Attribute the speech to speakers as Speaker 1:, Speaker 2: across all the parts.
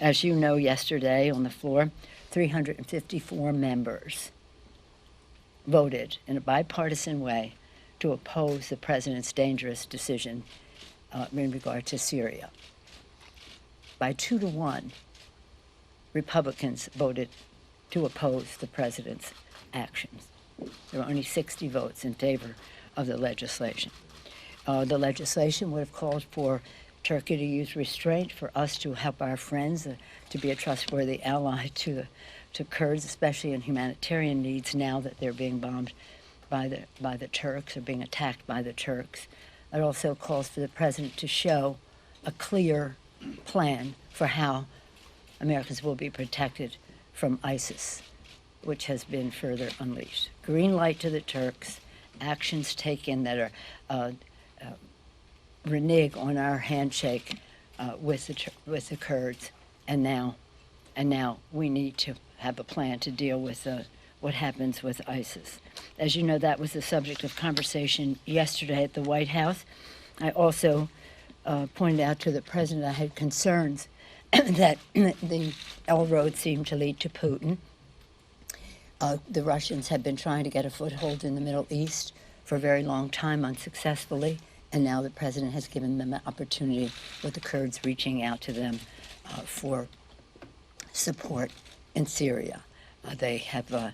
Speaker 1: As you know, yesterday on the floor, 354 members voted in a bipartisan way to oppose the president's dangerous decision in regard to Syria. By 2-1, Republicans voted to oppose the president's actions. There were only 60 votes in favor of the legislation. The legislation would have called for Turkey to use restraint, for us to help our friends, to be a trustworthy ally to Kurds, especially in humanitarian needs now that they're being bombed by the Turks or being attacked by the Turks. It also calls for the president to show a clear plan for how Americans will be protected from ISIS, which has been further unleashed. Green light to the Turks, actions taken that are renege on our handshake with the Kurds, and now we need to have a plan to deal with what happens with ISIS. As you know, that was the subject of conversation yesterday at the White House. I also pointed out to the president I had concerns that the L road seemed to lead to Putin. The Russians have been trying to get a foothold in the Middle East for a very long time unsuccessfully, and now the president has given them an opportunity with the Kurds reaching out to them for support in Syria. They have the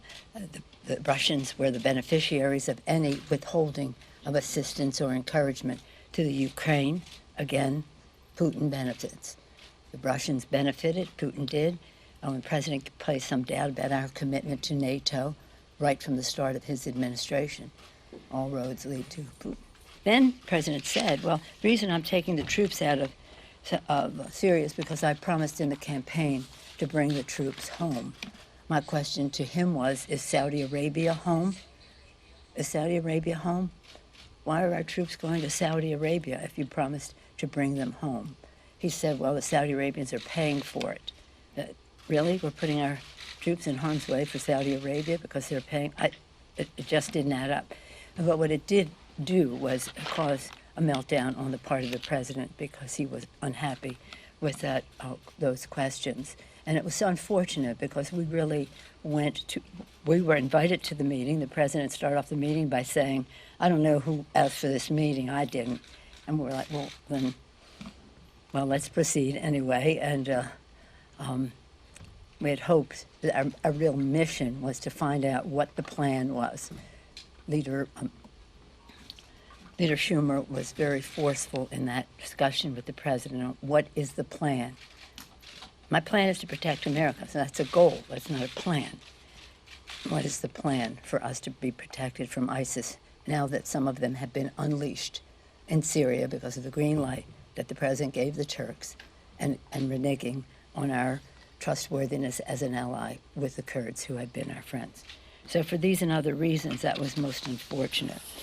Speaker 1: Russians were the beneficiaries of any withholding of assistance or encouragement to the Ukraine. Again, Putin benefits. The Russians benefited, Putin did. The president placed some doubt about our commitment to NATO right from the start of his administration. All roads lead to Putin. Then the president said, well, the reason I'm taking the troops out of Syria is because I promised in the campaign to bring the troops home. My question to him was, is Saudi Arabia home? Is Saudi Arabia home? Why are our troops going to Saudi Arabia if you promised to bring them home? He said, well, the Saudi Arabians are paying for it. Really? We're putting our troops in harm's way for Saudi Arabia because they're paying? It just didn't add up. But what it did do was cause a meltdown on the part of the president because he was unhappy with those questions. And it was so unfortunate because we really we were invited to the meeting. The president started off the meeting by saying, I don't know who asked for this meeting, I didn't. And we're like, well, let's proceed anyway. And we had hoped that our real mission was to find out what the plan was. Leader Schumer was very forceful in that discussion with the president on what is the plan. My plan is to protect America, so that's a goal, that's not a plan. What is the plan for us to be protected from ISIS now that some of them have been unleashed in Syria because of the green light that the president gave the Turks and reneging on our trustworthiness as an ally with the Kurds who had been our friends. So for these and other reasons, that was most unfortunate.